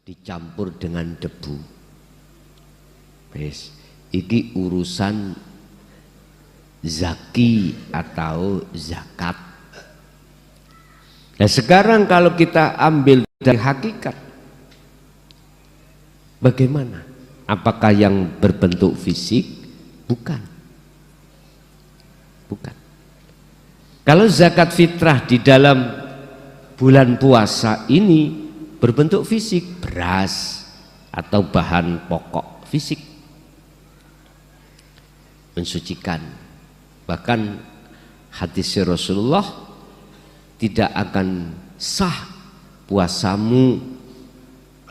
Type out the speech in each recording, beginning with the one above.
dicampur dengan debu. Wes, iki urusan zaki atau zakat. Nah sekarang kalau kita ambil dari hakikat, bagaimana? Apakah yang berbentuk fisik? Bukan. Bukan. Kalau zakat fitrah di dalam bulan puasa ini berbentuk fisik, beras atau bahan pokok fisik, mensucikan. Bahkan hadis Rasulullah, tidak akan sah puasamu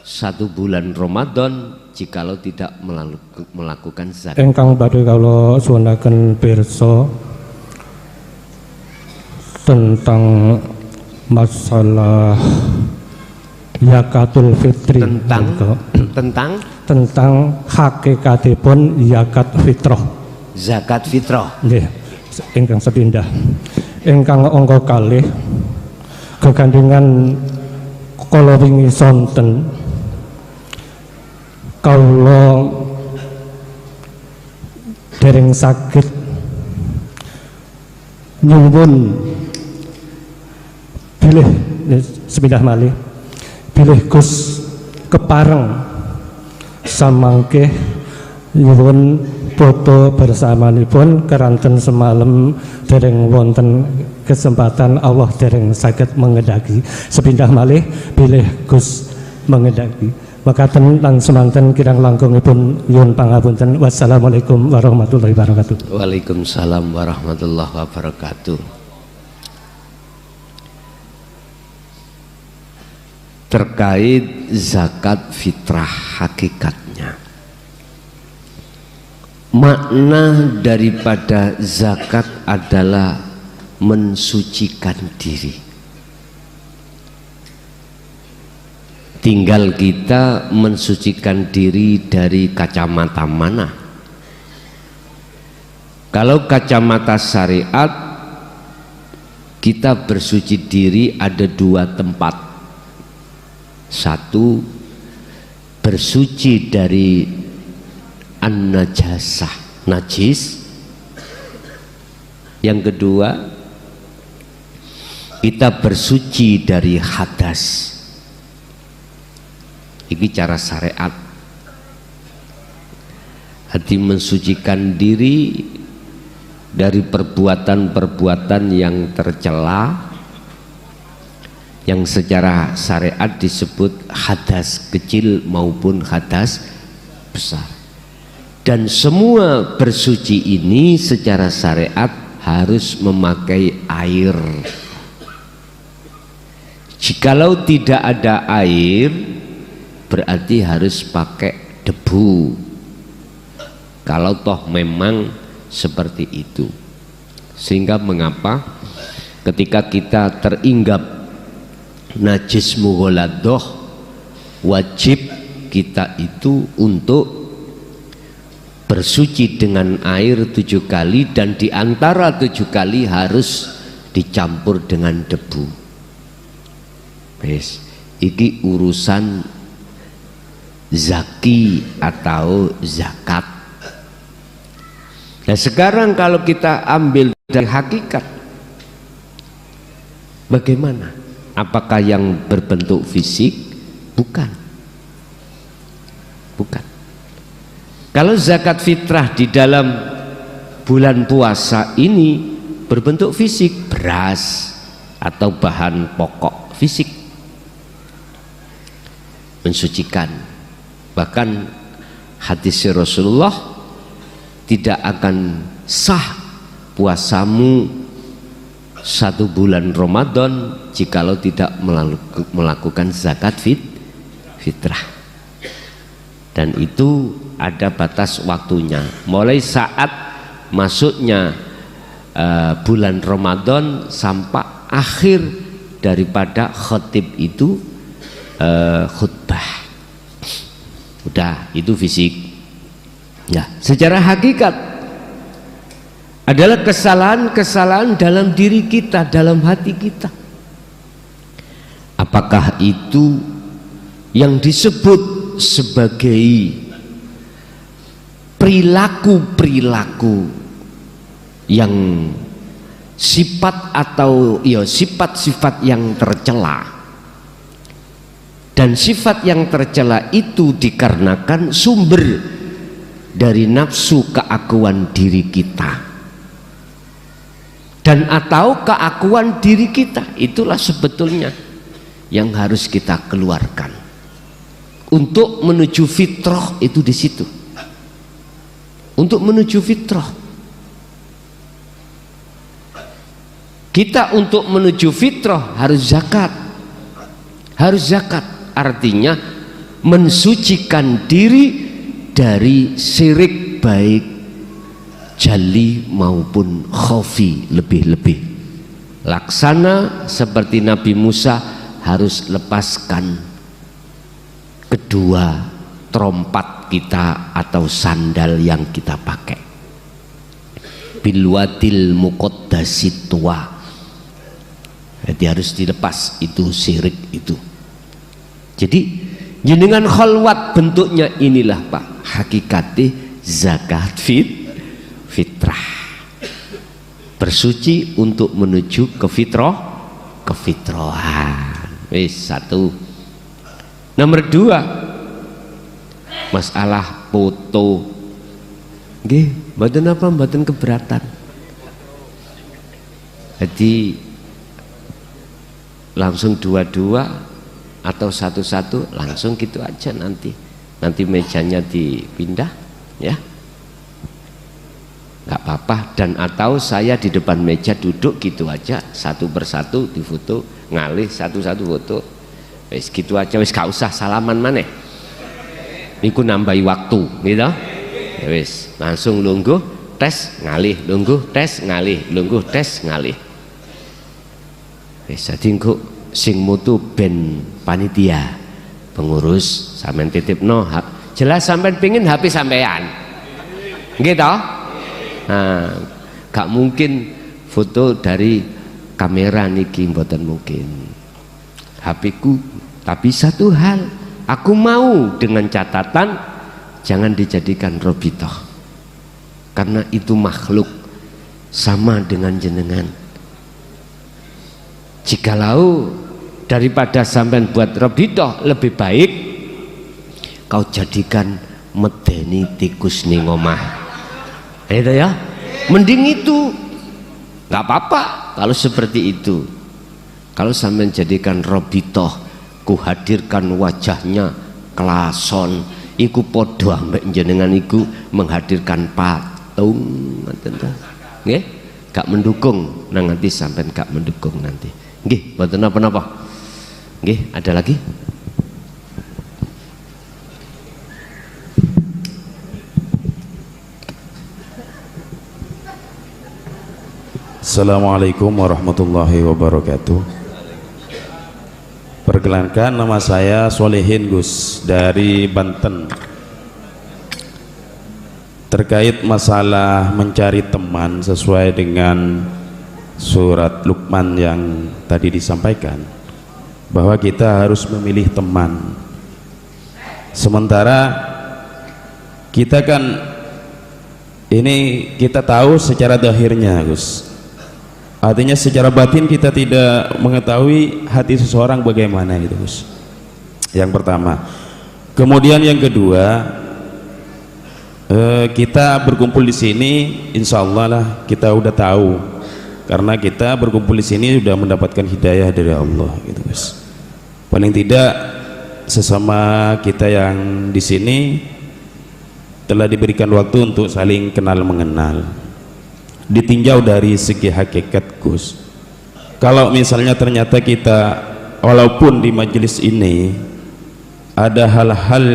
1 bulan Ramadan jikalau tidak melakukan zakat. Engkang badhe kula suwunaken pirsa tentang masalah zakatul fitri, tentang hakikatipun zakat fitrah. Zakat fitrah. Nggih, ingkang sepindah. Ingkang angka kalih gegandhengan kala wingi sonten kawula dereng saged nyuwun bilih sepindah malih bilih Gus kepareng samangke nyuwun foto bersamanipun keranten semalam dereng wonten kesempatan Allah dereng saged mengedaki sepindah malih bilih Gus mengedaki makaten lan semanten kirang langkungipun nyuwun pangapunten. Wassalamualaikum warahmatullahi wabarakatuh. Waalaikumsalam warahmatullahi wabarakatuh. Terkait zakat fitrah hakikatnya, makna daripada zakat adalah mensucikan diri. Tinggal kita mensucikan diri dari kacamata mana. Kalau kacamata syariat, kita bersuci diri ada 2 tempat. 1, bersuci dari an-najasah, najis. Yang kedua, kita bersuci dari hadas. Ini cara syariat. Hati mensucikan diri dari perbuatan-perbuatan yang tercela, yang secara syariat disebut hadas kecil maupun hadas besar. Dan semua bersuci ini secara syariat harus memakai air. Jikalau tidak ada air, berarti harus pakai debu. Kalau toh memang seperti itu. Sehingga mengapa ketika kita teringgap najis mughaladoh, wajib kita itu untuk bersuci dengan air 7 kali, dan diantara 7 kali harus dicampur dengan debu. Wes, iki urusan zaki atau zakat. Nah sekarang kalau kita ambil dari hakikat, bagaimana? Apakah yang berbentuk fisik? Bukan. Bukan. Kalau zakat fitrah di dalam bulan puasa ini berbentuk fisik, beras atau bahan pokok fisik, mensucikan. Bahkan hadis Rasulullah, tidak akan sah puasamu 1 bulan Ramadan jikalau tidak melakukan zakat fitrah. Dan itu ada batas waktunya, mulai saat masuknya bulan Ramadan sampai akhir daripada khotib itu khutbah. Udah, itu fisik. Ya, secara hakikat adalah kesalahan-kesalahan dalam diri kita, dalam hati kita. Apakah itu yang disebut sebagai perilaku-perilaku yang sifat atau sifat-sifat yang tercela. Dan sifat yang tercela itu dikarenakan sumber dari nafsu keakuan diri kita dan atau keakuan diri kita. Itulah sebetulnya yang harus kita keluarkan untuk menuju fitrah. Itu di situ, untuk menuju fitrah. Kita untuk menuju fitrah harus zakat. Harus zakat artinya mensucikan diri dari syirik baik jali maupun khafi lebih-lebih. Laksana seperti Nabi Musa harus lepaskan kedua trompat kita atau sandal yang kita pakai. Bilwadil muqaddasit tua. Jadi harus dilepas itu syirik itu. Jadi jenengan khalwat bentuknya inilah Pak, hakikati zakat fitrah. Bersuci untuk menuju ke kefitrahan. Wis satu. Nomor dua, masalah foto. Nggih, mboten apa mboten keberatan. Jadi langsung dua-dua atau satu-satu, langsung gitu aja nanti mejanya dipindah ya, nggak apa-apa. Dan atau saya di depan meja duduk gitu aja, satu persatu difoto, ngalih satu-satu foto, wis gitu aja, wis gak usah salaman maneh, niku nambahi waktu gitu ya. Wis langsung lungguh tes ngalih, lungguh tes ngalih, lungguh tes ngalih. Wis dadi engko sing mutu ben panitia pengurus sampean titipno, jelas sampean pengin HP sampean nggih toh. Nah, gak mungkin foto dari kamera niki, mboten mungkin HP ku. Tapi satu hal aku mau dengan catatan jangan dijadikan robitoh, karena itu makhluk sama dengan jenengan. Jikalau daripada sampean buat robitoh, lebih baik kau jadikan medeni tikus ning omah, itu ya, mending itu. Nggak apa-apa kalau seperti itu. Kalau sampean jadikan robitoh, ku hadirkan wajahnya klason, iku podo ambek jenengan iku menghadirkan patung, nggih, gak mendukung. Nah nanti sampean gak mendukung nanti, nggih, mboten napa-napa. Nggih, ada lagi? Assalamualaikum warahmatullahi wabarakatuh. Perkenalkan, nama saya Solehin Gus dari Banten. Terkait masalah mencari teman sesuai dengan surat Luqman yang tadi disampaikan, bahwa kita harus memilih teman. Sementara kita kan ini kita tahu secara zahirnya, Gus. Artinya secara batin kita tidak mengetahui hati seseorang bagaimana gitu, Gus. Yang pertama. Kemudian yang kedua, kita berkumpul di sini, insya Allah lah kita udah tahu, karena kita berkumpul di sini sudah mendapatkan hidayah dari Allah, gitu, Gus. Paling tidak sesama kita yang di sini telah diberikan waktu untuk saling kenal mengenal. Ditinjau dari segi hakikat, Gus. Kalau misalnya ternyata kita walaupun di majelis ini ada hal-hal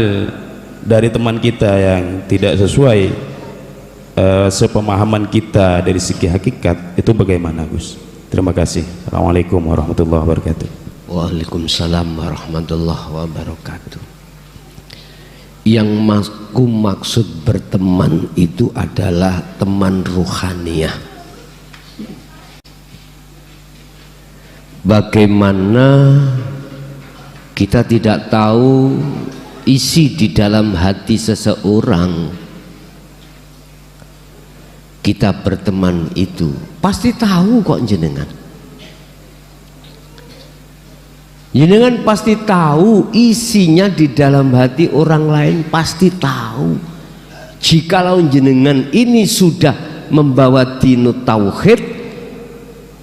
dari teman kita yang tidak sesuai sepemahaman kita dari segi hakikat, itu bagaimana, Gus? Terima kasih. Assalamualaikum warahmatullahi wabarakatuh. Waalaikumsalam warahmatullahi wabarakatuh. Yang aku maksud berteman itu adalah teman ruhaniyah. Bagaimana kita tidak tahu isi di dalam hati seseorang. Kita berteman itu pasti tahu kok jenengan. Jenengan pasti tahu isinya di dalam hati orang lain, pasti tahu. Jikalau jenengan ini sudah membawa dinu tauhid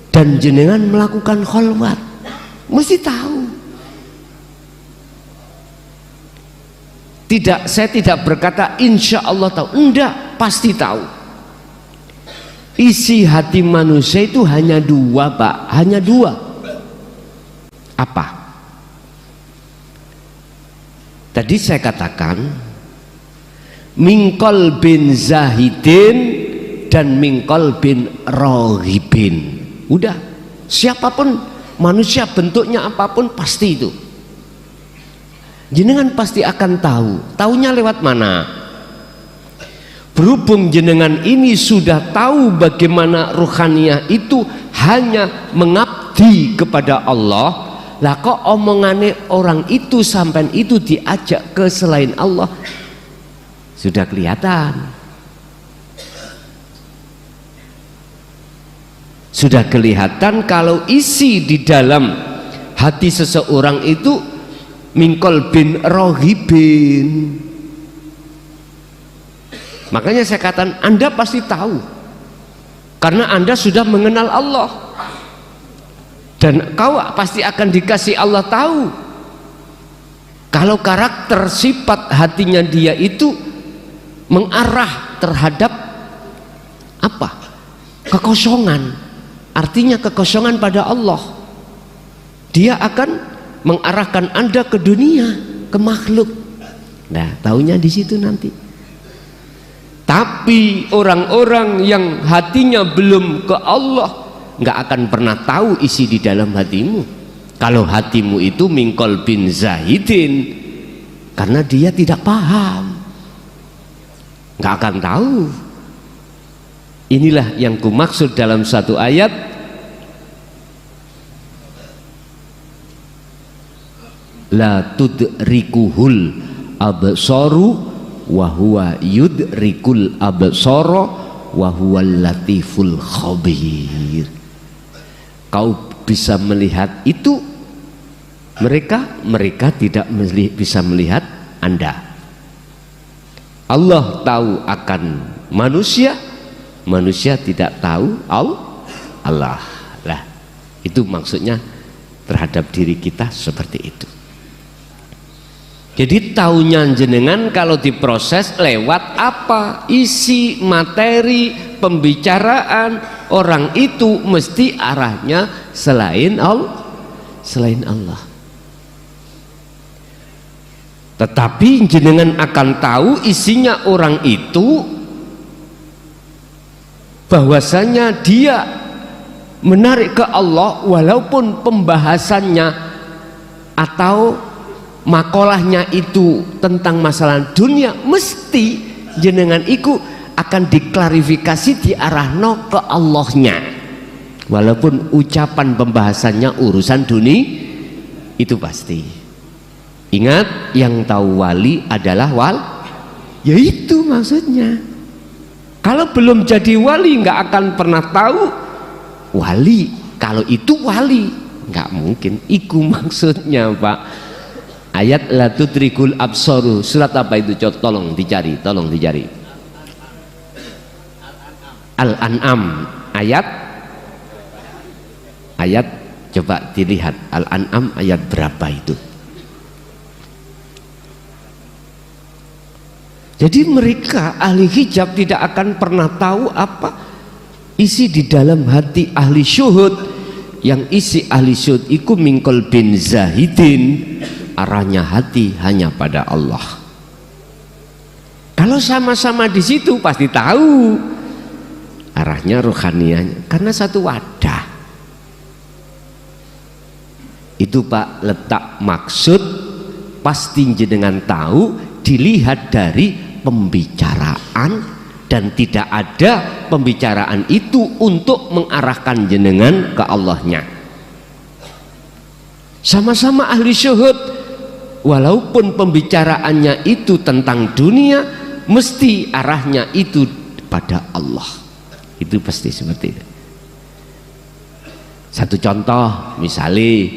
dan jenengan melakukan kholwat, mesti tahu. Tidak, saya tidak berkata insya Allah tahu, enggak, pasti tahu. Isi hati manusia itu hanya dua, Pak, hanya dua. Apa? Tadi saya katakan mingkol bin zahidin dan mingkol bin rohibin. Udah, siapapun manusia bentuknya apapun pasti itu. Jenengan pasti akan tahu. Taunya lewat mana? Berhubung jenengan ini sudah tahu bagaimana ruhaniyah itu hanya mengabdi kepada Allah, lah kok omongane orang itu sampai itu diajak ke selain Allah, sudah kelihatan. Sudah kelihatan kalau isi di dalam hati seseorang itu mingkol bin rohibin. Makanya saya katakan Anda pasti tahu, karena Anda sudah mengenal Allah. Dan kau pasti akan dikasih Allah tahu kalau karakter sifat hatinya dia itu mengarah terhadap apa? Kekosongan. Artinya kekosongan pada Allah. Dia akan mengarahkan Anda ke dunia, ke makhluk. Nah, taunya di situ nanti. Tapi orang-orang yang hatinya belum ke Allah nggak akan pernah tahu isi di dalam hatimu. Kalau hatimu itu mingkol bin zahidin, karena dia tidak paham, nggak akan tahu. Inilah yang kumaksud dalam satu ayat, la tudrikuhul absaru wa huwa yudrikul absara wa huwal latiful khabir. Kau bisa melihat itu, mereka tidak bisa melihat Anda. Allah tahu akan manusia, manusia tidak tahu Allah. Lah, itu maksudnya terhadap diri kita seperti itu. Jadi taunya jenengan kalau diproses lewat apa? Isi materi pembicaraan orang itu mesti arahnya selain Allah, selain Allah. Tetapi jenengan akan tahu isinya orang itu bahwasanya dia menarik ke Allah, walaupun pembahasannya atau makolahnya itu tentang masalah dunia, mesti jenengan iku akan diklarifikasi diarahno ke Allahnya, walaupun ucapan pembahasannya urusan dunia itu pasti. Ingat, yang tahu wali adalah ya itu maksudnya. Kalau belum jadi wali nggak akan pernah tahu wali. Kalau itu wali nggak mungkin. Iku maksudnya, Pak. Ayat la tudrikul absaru, surat apa itu? Tolong dicari. Al-An'am ayat coba dilihat Al-An'am ayat berapa itu. Jadi mereka ahli hijab tidak akan pernah tahu apa isi di dalam hati ahli syuhud. Yang isi ahli syuhud iku mingkol bin zahidin, arahnya hati hanya pada Allah. Kalau sama-sama di situ pasti tahu arahnya rohanianya, karena satu wadah. Itu Pak letak maksud pasti jenengan tahu dilihat dari pembicaraan, dan tidak ada pembicaraan itu untuk mengarahkan jenengan ke Allahnya. Sama-sama ahli syuhud walaupun pembicaraannya itu tentang dunia, mesti arahnya itu pada Allah. Itu pasti seperti itu. Satu contoh, misalnya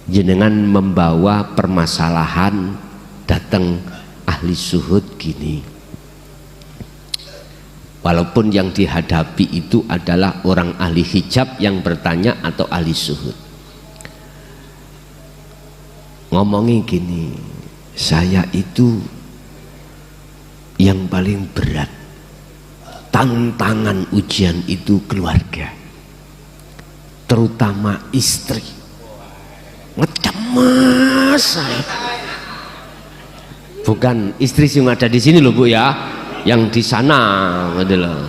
jenengan membawa permasalahan datang ahli suhud gini, walaupun yang dihadapi itu adalah orang ahli hijab yang bertanya atau ahli suhud, ngomongin gini, saya itu yang paling berat tantangan ujian itu keluarga, terutama istri. Ngecemas saya. Bukan istri yang ada di sini loh Bu ya, yang di sana gitu loh.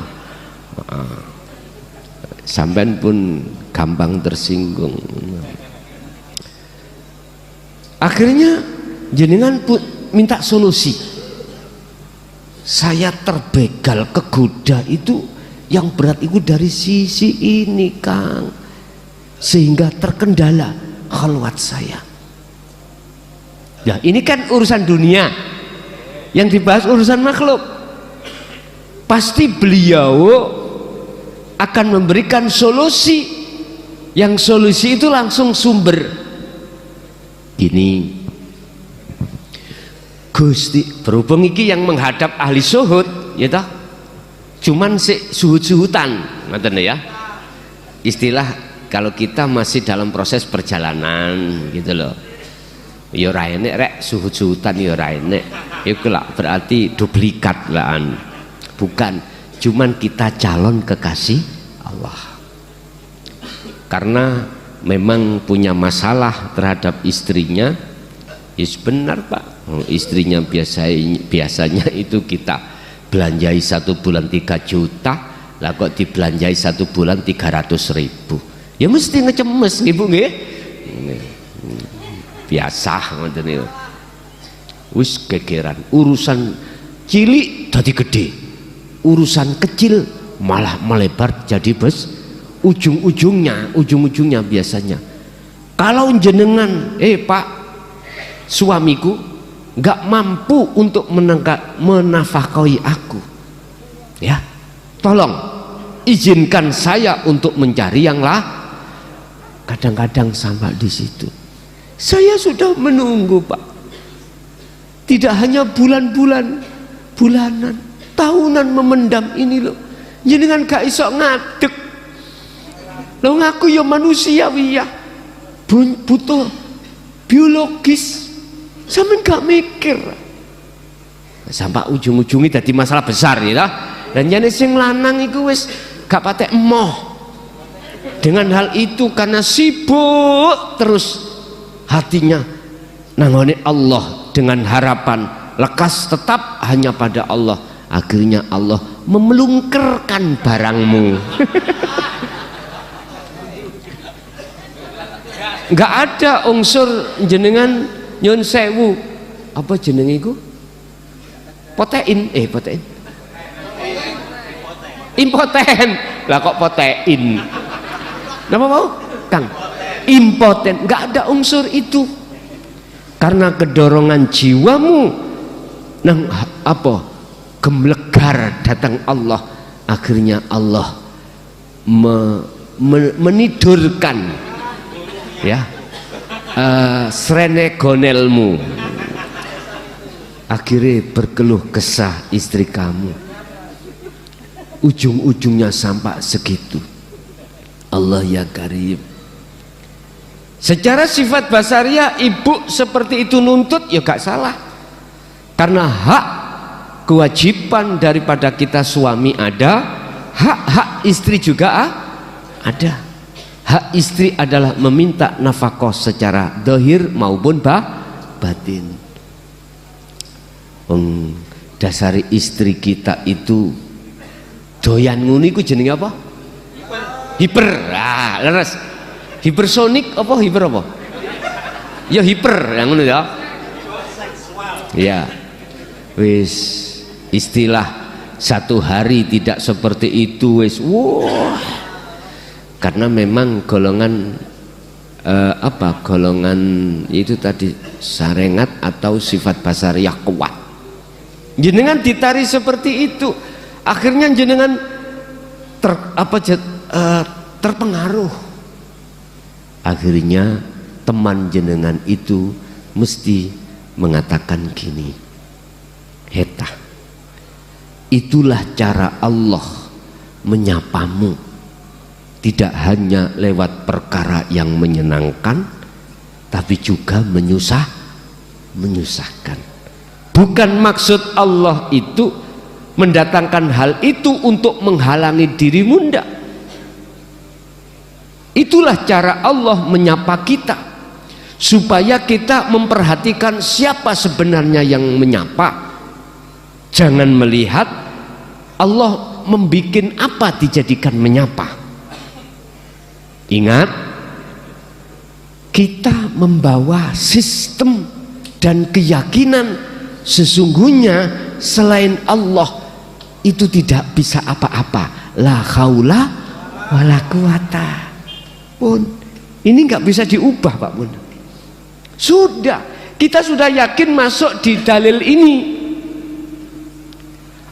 Sampean pun gampang tersinggung. Akhirnya jenengan pun minta solusi. Saya terbegal kegoda itu, yang berat itu dari sisi ini Kang, sehingga terkendala khalwat saya. Ya ini kan urusan dunia, yang dibahas urusan makhluk. Pasti beliau akan memberikan solusi, yang solusi itu langsung sumber gini, Gusti, berhubung iki yang menghadap ahli suhud ya toh, cuman suhud-suhutan ngoten ya, istilah kalau kita masih dalam proses perjalanan gitu loh. Ya ora enek rek suhud-suhutan, ya ora enek. Iku lah berarti duplikat lah. Bukan, cuman kita calon kekasih Allah. Karena memang punya masalah terhadap istrinya. Ya benar Pak. Istrinya biasanya itu kita belanjai 1 bulan 3 juta, lah kok dibelanjai 1 bulan 300.000. Ya mesti ngecemes Ibu nggih. Biasa ngoten niku. Wis gegeran, urusan cilik dadi gede, urusan kecil malah melebar jadi bes. Ujung-ujungnya biasanya kalau jenengan Pak suamiku nggak mampu untuk menafkahi aku, ya tolong izinkan saya untuk mencari yang lah. Kadang-kadang sampai di situ. Saya sudah menunggu Pak, tidak hanya bulan-bulan, bulanan, tahunan memendam ini loh. Jenengan gak iso ngadeg. Loh ngaku ya manusiawi ya, butuh biologis, sampe gak mikir. Sampai ujung-ujungnya jadi masalah besar ya. Dan jenis sing lanang iku wis gak patek emoh dengan hal itu karena sibuk terus hatinya nangone Allah dengan harapan lekas tetap hanya pada Allah. Akhirnya Allah memelungkerkan barangmu. Nggak ada unsur jenengan nyun sewu apa jenenge iku protein impoten lah kok protein napa mau Kang impoten, nggak ada unsur itu karena kedorongan jiwamu nang apa gemlegar datang Allah. Akhirnya Allah menidurkan ya srene gonelmu, akhirnya berkeluh kesah istri kamu, ujung-ujungnya sampai segitu. Allah ya Karim. Secara sifat basaria ibu seperti itu nuntut ya gak salah, karena hak kewajiban daripada kita suami ada, hak istri juga ada. Hak istri adalah meminta nafkah secara zahir maupun batin. Dasari istri kita itu doyan nguni ku jenenge apa? Hiper. Ah, leres. Hipersonik apa hiper apa? Ya hiper yang ngono ya. Ya. Wis istilah satu hari tidak seperti itu wis. Wah. Karena memang golongan golongan itu tadi sarengat atau sifat basariyah kuat. Jenengan ditari seperti itu, akhirnya jenengan terpengaruh. Akhirnya teman jenengan itu mesti mengatakan gini, Heta, itulah cara Allah menyapamu, tidak hanya lewat perkara yang menyenangkan, tapi juga menyusahkan. Bukan maksud Allah itu mendatangkan hal itu untuk menghalangi dirimu, ndak. Itulah cara Allah menyapa kita, supaya kita memperhatikan siapa sebenarnya yang menyapa. Jangan melihat Allah membikin apa dijadikan menyapa. Ingat, kita membawa sistem dan keyakinan sesungguhnya selain Allah itu tidak bisa apa-apa. La haula wala quwata. Pun ini nggak bisa diubah, Pak Bun. Sudah, kita sudah yakin masuk di dalil ini.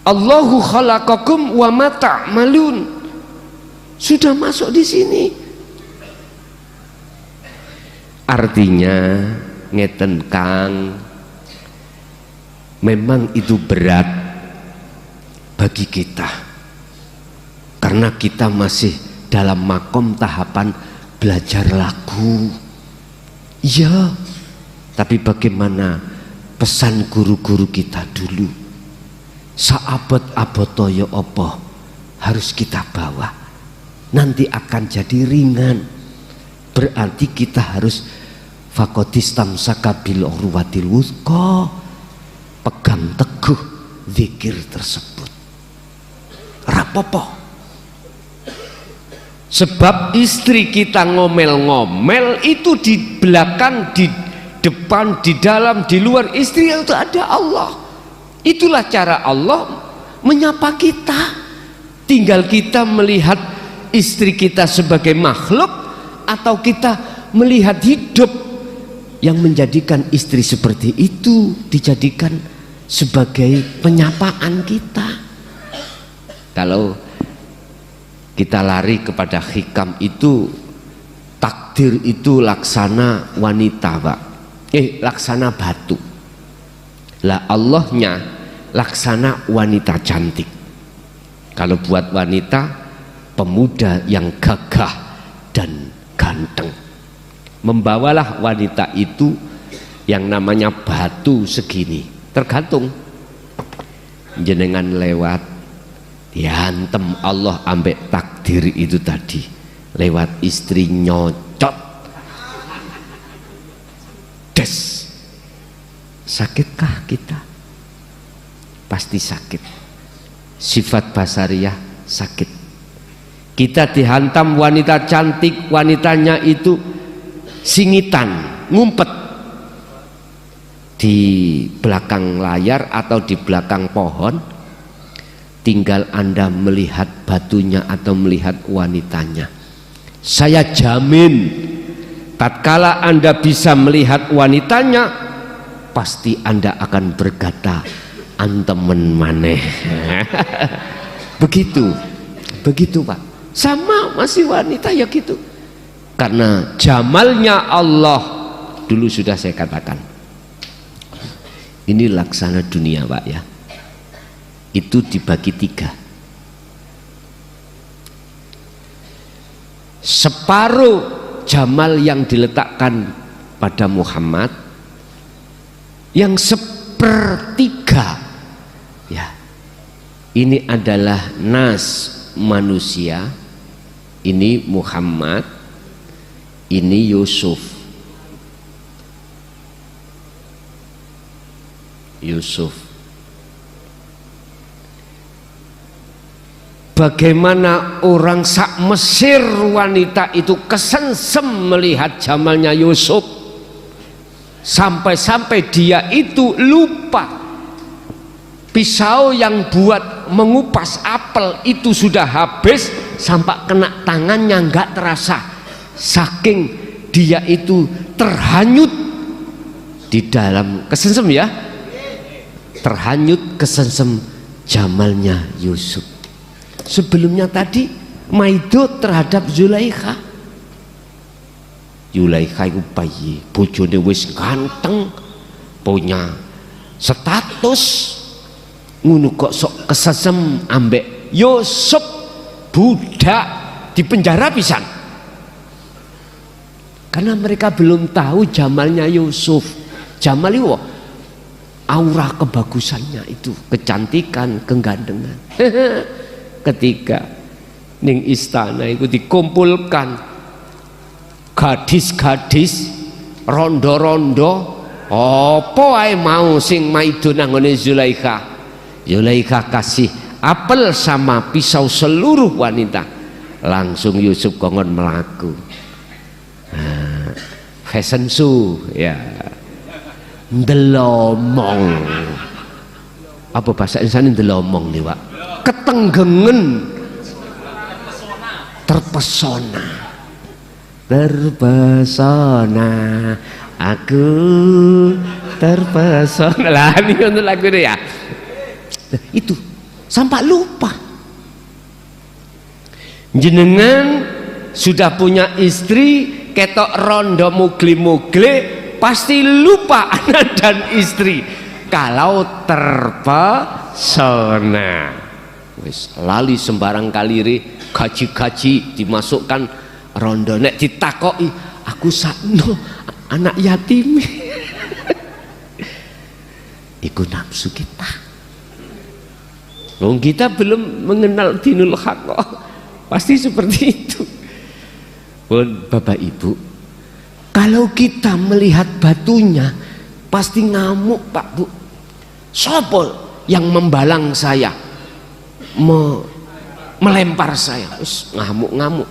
Allahu khalaqakum wa ma ta'malun. Sudah masuk di sini. Artinya ngeten Kang, memang itu berat bagi kita karena kita masih dalam makom tahapan belajar lagu. Iya, tapi bagaimana pesan guru-guru kita dulu, saabot abotoyo opo harus kita bawa, nanti akan jadi ringan. Berarti kita harus fakotistamsaka bil urwatil wuthqa, pegang teguh zikir tersebut. Rapopo. Sebab istri kita ngomel-ngomel itu di belakang, di depan, di dalam, di luar istri itu ada Allah. Itulah cara Allah menyapa kita. Tinggal kita melihat istri kita sebagai makhluk atau kita melihat hidup yang menjadikan istri seperti itu dijadikan sebagai penyapaan kita. Kalau kita lari kepada hikam itu, takdir itu laksana wanita, Pak. Laksana batu. Lah Allahnya laksana wanita cantik. Kalau buat wanita, pemuda yang gagah dan ganteng. Membawalah wanita itu yang namanya batu segini. Tergantung jenengan lewat dihantem Allah ambek takdir itu tadi, lewat istri nyocot des. Sakitkah kita? Pasti sakit. Sifat basariyah sakit. Kita dihantam wanita cantik, wanitanya itu singitan, ngumpet di belakang layar atau di belakang pohon, tinggal Anda melihat batunya atau melihat wanitanya. Saya jamin tatkala Anda bisa melihat wanitanya, pasti Anda akan berkata antemen maneh. begitu Pak. Sama masih wanita ya gitu, karena jamalnya Allah. Dulu sudah saya katakan, ini laksana dunia Pak ya, itu dibagi 3. Separuh jamal yang diletakkan pada Muhammad, yang 1/3 ya, ini adalah nas manusia, ini Muhammad, ini Yusuf. Bagaimana orang sak Mesir wanita itu kesengsem melihat jamalnya Yusuf, sampai-sampai dia itu lupa pisau yang buat mengupas apel itu sudah habis, sampai kena tangannya nggak terasa, saking dia itu terhanyut di dalam kesensem ya, terhanyut kesensem jamalnya Yusuf. Sebelumnya tadi maido terhadap Zulaikha. Zulaikha itu bayi, bojone wis ganteng, punya status, ngono kok sok kesesem ambek Yusuf, budak di penjara pisan. Karena mereka belum tahu jamalnya Yusuf. Jamal itu aura kebagusannya itu, kecantikan, kegandengan. Ketika ning istana itu dikumpulkan gadis-gadis rondo-rondo, apa ae mau sing maido nang ngene Zulaikha. Zulaikha kasih apel sama pisau seluruh wanita. Langsung Yusuf kongon melaku. Fashion show ya. Ndelomong. Apa bahasa Indonesia ndelomong nih, Pak? Ketenggengen, terpesona, aku terpesona lah, ini untuk lagu ini ya. Itu sampai lupa jenengan sudah punya istri ketok rondo mugli-mugli, pasti lupa anak dan istri kalau terpesona. Wis lali sembarang kalire, gaji-gaji dimasukkan rondo, nek ditakoki aku sakno anak yatim. Iku nafsu kita. Wong kita belum mengenal dinul haq, pasti seperti itu. Bapak Ibu, kalau kita melihat batunya pasti ngamuk, Pak Bu. Sopo yang membalang saya, melempar saya, ngamuk-ngamuk.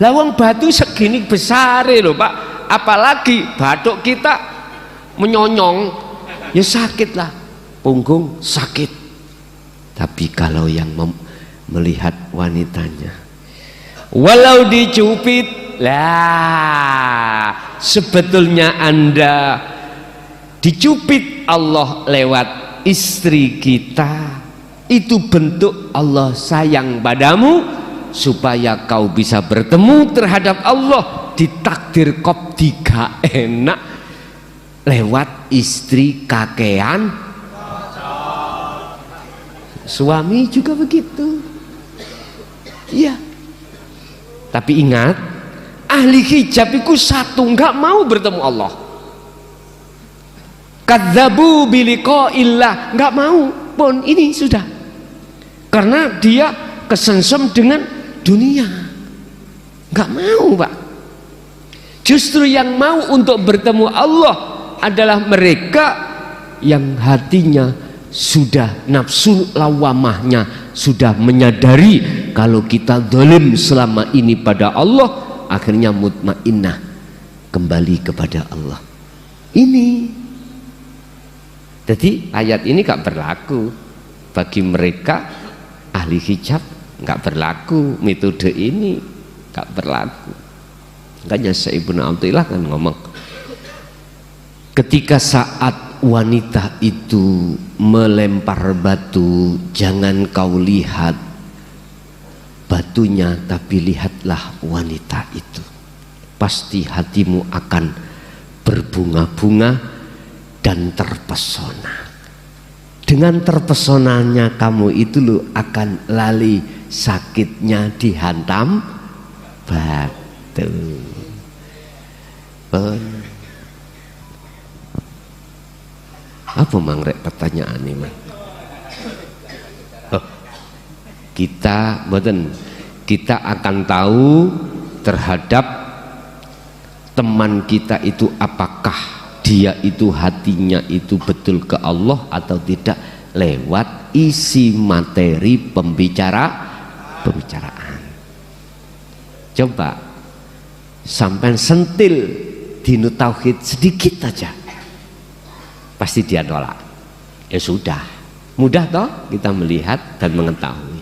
Lawang batu segini besar loh Pak, apalagi batuk kita menyonyong, ya sakit lah, punggung sakit. Tapi kalau yang melihat wanitanya, walau dicubit lah, sebetulnya Anda dicubit Allah lewat istri kita, itu bentuk Allah sayang padamu supaya kau bisa bertemu terhadap Allah. Ditakdir kop tiga enak lewat istri kakean, suami juga begitu ya. Tapi ingat, ahli hijab itu satu, nggak mau bertemu Allah. Kadzabu biliqa'illah, nggak mau pun, ini sudah, karena dia kesensem dengan dunia, nggak mau Pak. Justru yang mau untuk bertemu Allah adalah mereka yang hatinya sudah nafsu lawamahnya sudah menyadari kalau kita zalim selama ini pada Allah, akhirnya mutmainnah kembali kepada Allah. Ini jadi ayat ini gak berlaku bagi mereka ahli hijab, gak berlaku metode ini, gak berlaku. Makanya Ibnu Athaillah kan ngomong, ketika saat wanita itu melempar batu, jangan kau lihat batunya, tapi lihatlah wanita itu. Pasti hatimu akan berbunga-bunga dan terpesona. Dengan terpesonanya kamu itu lo akan lali sakitnya dihantam batu. Apa mangrek pertanyaan ini, Mas? Kita boten, kita akan tahu terhadap teman kita itu apakah dia itu hatinya itu betul ke Allah atau tidak lewat isi materi pembicaraan. Coba sampai sentil dinu tauhid sedikit aja, pasti dia nolak. Ya sudah, mudah toh kita melihat dan mengetahui.